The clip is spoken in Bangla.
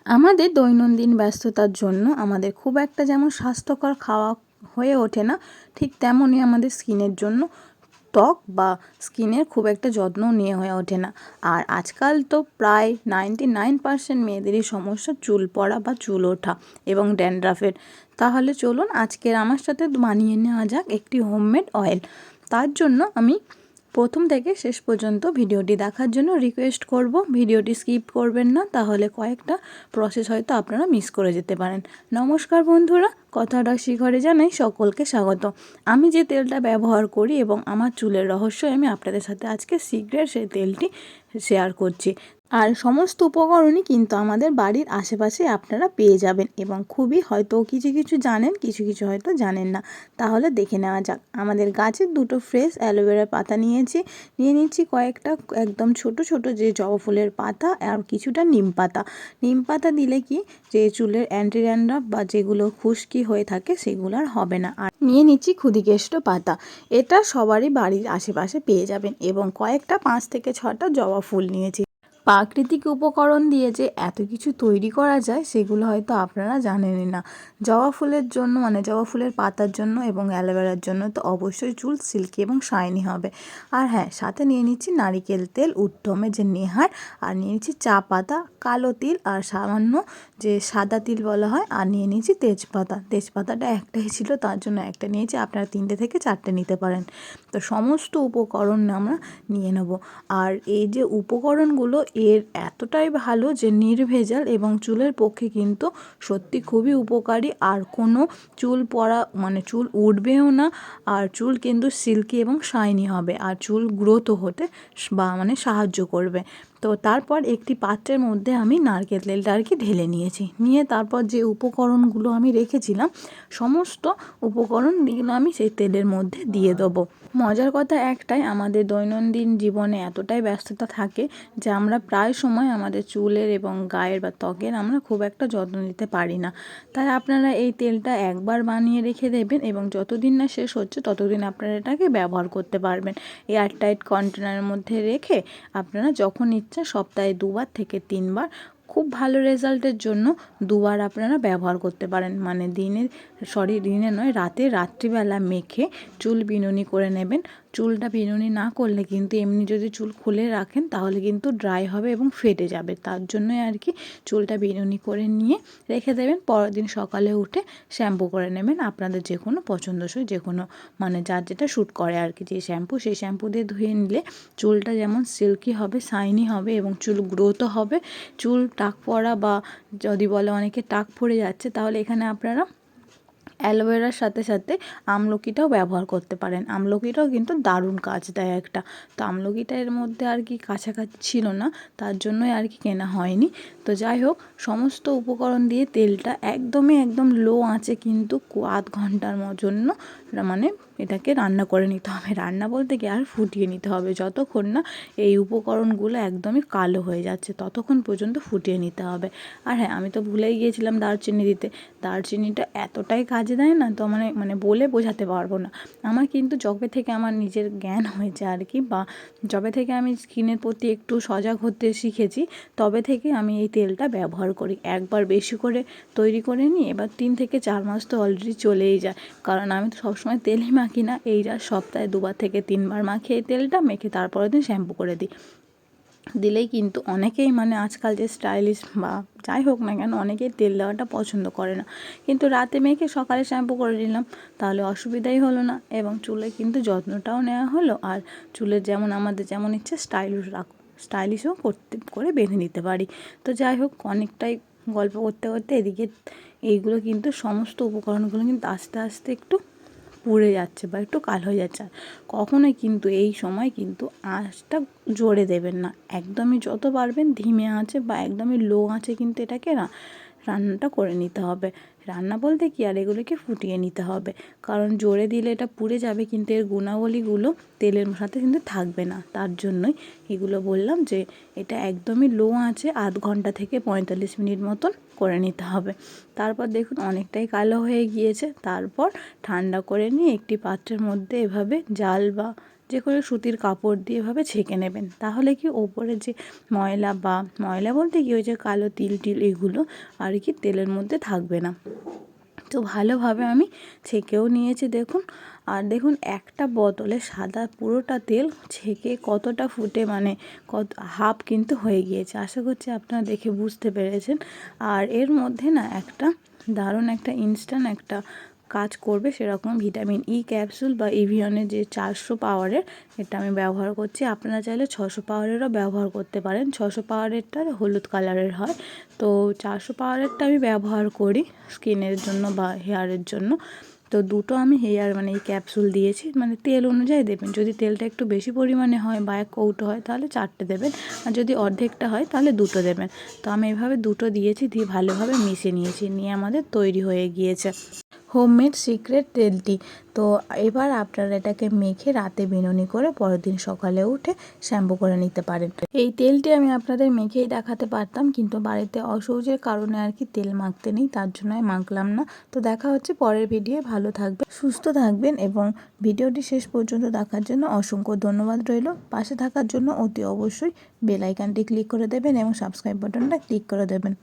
আমাদের দৈনন্দিন ব্যস্ততার জন্য আমাদের খুব একটা যেমন স্বাস্থ্যকর খাওয়া হয়ে ওঠে না, ঠিক তেমনই আমাদের স্কিনের জন্য ত্বক বা স্কিনের খুব একটা যত্ন নেওয়া হয়ে ওঠে না। আর আজকাল তো প্রায় 99% মেয়েদেরই সমস্যা চুল পড়া বা চুল ওঠা এবং ড্যান্ড্রাফের। তাহলে চলুন আজকের আমার সাথে বানিয়ে নেওয়া যাক একটি হোমমেড অয়েল। তার জন্য আমি প্রথম থেকে শেষ পর্যন্ত ভিডিওটি দেখার জন্য রিকোয়েস্ট করব, ভিডিওটি স্কিপ করবেন না, তাহলে কয়েকটা প্রসেস হয়তো আপনারা মিস করে যেতে পারেন। নমস্কার বন্ধুরা, কথাটা শিখরে জানাই সকলকে স্বাগত। আমি যে তেলটা ব্যবহার করি এবং আমার চুলের রহস্য আমি আপনাদের সাথে আজকে সিক্রেট সেই তেলটি শেয়ার করছি। আর সমস্ত উপকরণই কিন্তু আমাদের বাড়ির আশেপাশে আপনারা পেয়ে যাবেন এবং খুবই হয়তো কিছু কিছু জানেন, কিছু কিছু হয়তো জানেন না। তাহলে দেখে নেওয়া যাক। আমাদের গাছের দুটো ফ্রেশ অ্যালোভেরা পাতা নিয়ে নিচ্ছি কয়েকটা একদম ছোট ছোট যে জবা ফুলের পাতা, আর কিছুটা নিম পাতা। নিম পাতা দিলে কি যে চুলের অ্যান্টি ড্যান্ড্রাফ বা যেগুলো খুশকি হয়ে থাকে সেগুলো আর হবে না। আর নিয়ে নিচ্ছি ক্ষুদিকেষ্ট পাতা, এটা সবারই বাড়ির আশেপাশে পেয়ে যাবেন এবং কয়েকটা 5 থেকে 6টা জবা ফুল নিয়েছি। প্রাকৃতিক উপকরণ দিয়ে যে এত কিছু তৈরি করা যায় সেগুলো হয়তো আপনারা জানেনই না। জবা ফুলের জন্য জবা ফুলের পাতার জন্য এবং অ্যালোভেরার জন্য তো অবশ্যই চুল সিল্কি এবং শাইনি হবে। আর হ্যাঁ, সাথে নিয়ে নিচ্ছি নারিকেল তেল, উত্তমে যে নেহার, আর নিয়ে নিচ্ছি চা পাতা, কালো তিল, আর সামান্য যে সাদা তিল বলা হয়, আর নিয়ে নিয়েছি তেজপাতা। তেজপাতাটা একটাই ছিল তার জন্য একটা নিয়েছি, আপনারা 3টে থেকে 4টে নিতে পারেন। তো সমস্ত উপকরণ আমরা নিয়ে নেব। আর এই যে উপকরণগুলো এর এতটাই ভালো যে নির্ভেজাল এবং চুলের পক্ষে কিন্তু সত্যি খুবই উপকারী। আর কোনো চুল পড়া চুল উঠবেও না, আর চুল কিন্তু সিল্কি এবং শাইনি হবে, আর চুল গ্রোথও হতে বা সাহায্য করবে। তো তারপর একটি পাত্রের মধ্যে আমি নারকেল তেলটা আর কি ঢেলে নিয়েছি, নিয়ে তারপর যে উপকরণগুলো আমি রেখেছিলাম সমস্ত উপকরণগুলো আমি সেই তেলের মধ্যে দিয়ে দেবো। মজার কথা একটাই, আমাদের দৈনন্দিন জীবনে এতটাই ব্যস্ততা থাকে যে আমরা প্রায় সময় আমাদের চুলের এবং গায়ের বা ত্বকের আমরা খুব একটা যত্ন নিতে পারি না। তাই আপনারা এই তেলটা একবার বানিয়ে রেখে দেবেন এবং যতদিন না শেষ হচ্ছে ততদিন আপনারা এটাকে ব্যবহার করতে পারবেন। এয়ারটাইট কন্টেনারের মধ্যে রেখে আপনারা যখন ইচ্ছা সপ্তাহে 2বার থেকে 3বার খুব ভালো রেজাল্টের জন্য 2বার আপনারা ব্যবহার করতে পারেন। দিনে নয়, রাত্রিবেলা মেখে চুল বিনুনি করে নেবেন। চুলটা বিনুনি না করলে কিন্তু এমনি যদি চুল খুলে রাখেন তাহলে কিন্তু ড্রাই হবে এবং ফেটে যাবে। তার জন্যই আর কি চুলটা বিনুনি করে নিয়ে রেখে দেবেন। পরের দিন সকালে উঠে শ্যাম্পু করে নেবেন আপনাদের যে কোনো পছন্দসই, যে কোনো যার যেটা শ্যুট করে আর কি, যে শ্যাম্পু সেই শ্যাম্পু দিয়ে ধুয়ে নিলে চুলটা যেমন সিল্কি হবে, শাইনি হবে এবং চুল গ্রোথও হবে। চুল টাক পড়া বা যদি বলে অনেকে টাক পড়ে যাচ্ছে, তাহলে এখানে আপনারা অ্যালোভেরার সাথে সাথে আমলকিটাও ব্যবহার করতে পারেন। আমলকিটাও কিন্তু দারুণ কাজ দেয় একটা। তো আমলকিটা এর মধ্যে আর কি কাছাকাছি ছিল না, তার জন্যই আর কি কেনা হয়নি। তো যাই হোক, সমস্ত উপকরণ দিয়ে তেলটা একদম লো আঁচে কিন্তু আধ ঘন্টার জন্য এটাকে রান্না করে নিতে হবে। রান্না বলতে কি, আর ফুটিয়ে নিতে হবে যতক্ষণ না এই উপকরণগুলো একদমই কালো হয়ে যাচ্ছে, ততক্ষণ পর্যন্ত ফুটিয়ে নিতে হবে। আর হ্যাঁ, আমি তো ভুলেই গিয়েছিলাম দারচিনি দিতে। দারচিনিটা এতটাই কাজে দেয় না, তো বলে বোঝাতে পারবো না। আমার কিন্তু যবে থেকে আমার নিজের জ্ঞান হয়েছে আর কি, বা যবে থেকে আমি স্কিনের প্রতি একটু সজাগ হতে শিখেছি, তবে থেকে আমি এই তেলটা ব্যবহার করি। একবার বেশি করে তৈরি করে নিই, এবার 3 থেকে 4 মাস তো অলরেডি চলেই যায়, কারণ আমি তো সবসময় তেলই মাখি না। এই যা সপ্তাহে 2বার থেকে 3বার মাখি এই তেলটা, মেখে তারপরের দিন শ্যাম্পু করে দিই। দিলেই কিন্তু অনেকেই আজকাল যে স্টাইলিশ বা যাই হোক না কেন, অনেকেই তেল দেওয়াটা পছন্দ করে না, কিন্তু রাতে মেখে সকালে শ্যাম্পু করে নিলাম, তাহলে অসুবিধাই হলো না এবং চুলে কিন্তু যত্নটাও নেওয়া হলো। আর চুলের আমাদের যেমন ইচ্ছে স্টাইলিশও করে বেঁধে নিতে পারি। তো যাই হোক, অনেকটাই গল্প করতে করতে এদিকে এইগুলো কিন্তু সমস্ত উপকরণগুলো কিন্তু আস্তে আস্তে একটু পুড়ে যাচ্ছে বা একটু কালো হয়ে যাচ্ছে। আর কখনোই কিন্তু এই সময় কিন্তু আঁচটা জোরে দেবেন না, একদমই যত পারবেন ধিমে আঁচে বা একদমই লো আঁচে কিন্তু এটাকে রান্নাটা করে নিতে হবে। রান্না বলতে কি, আর এগুলোকে ফুটিয়ে নিতে হবে, কারণ জোরে দিলে এটা পুড়ে যাবে কিন্তু এর গুণাবলীগুলো তেলের সাথে কিন্তু থাকবে না। তার জন্যই এগুলো বললাম যে এটা একদমই লো আঁচে আধ ঘন্টা থেকে 45 মিনিট মতন করে নিতে হবে। তারপর দেখুন অনেকটাই কালো হয়ে গিয়েছে। তারপর ঠান্ডা করে নিয়ে একটি পাত্রের মধ্যে এভাবে জাল বা যে কোনো সুতির কাপড় দিয়ে এভাবে ছেঁকে নেবেন। তাহলে কি ওপরে যে ময়লা বলতে কি ওই যে কালো তিল এগুলো আর কি তেলের মধ্যে থাকবে না। তো ভালোভাবে আমি ছেঁকেও নিয়েছি দেখুন। আর দেখুন একটা বোতলে সাদা পুরোটা তেল ছেঁকে কতটা ফুটে মানে হাফ কিন্তু হয়ে গিয়েছে। আশা করছি আপনারা দেখে বুঝতে পেরেছেন। আর এর মধ্যে না একটা দারুণ একটা ইনস্ট্যান্ট একটা কাজ করবে সেরকম ভিটামিন ই ক্যাপসুল বা এভিয়নের যে 400 পাওয়ারের, এটা আমি ব্যবহার করছি। আপনারা চাইলে 600 পাওয়ারেরও ব্যবহার করতে পারেন। 600 পাওয়ারেরটা হলুদ কালারের হয়, তো 400 পাওয়ারেরটা আমি ব্যবহার করি স্কিনের জন্য বা হেয়ারের জন্য। তো দুটো আমি হেয়ার মানে এই ক্যাপসুল দিয়েছি, মানে তেল অনুযায়ী দেবেন। যদি তেলটা একটু বেশি পরিমাণে হয় বা 1 কৌটো হয় তাহলে 4টে দেবেন, আর যদি অর্ধেকটা হয় তাহলে 2টো দেবেন। তো আমি এভাবে 2টো দিয়েছি, দিয়ে ভালোভাবে মিশিয়ে নিয়েছি, নিয়ে আমাদের তৈরি হয়ে গিয়েছে হোমমেড সিক্রেট তেলটি। তো এবার আপনারা এটাকে মেখে রাতে বিনুনি করে পরের দিন সকালে উঠে শ্যাম্পু করে নিতে পারেন। এই তেলটি আমি আপনাদের মেখেই দেখাতে পারতাম, কিন্তু বাড়িতে অসহজের কারণে আর কি তেল মাখতে নেই, তার জন্য মাখলাম না। তো দেখা হচ্ছে পরের ভিডিও। ভালো থাকবেন, সুস্থ থাকবেন, এবং ভিডিওটি শেষ পর্যন্ত দেখার জন্য অসংখ্য ধন্যবাদ রইল। পাশে থাকার জন্য অতি অবশ্যই বেল আইকনটি ক্লিক করে দেবেন এবং সাবস্ক্রাইব বাটনটা ক্লিক করে দেবেন।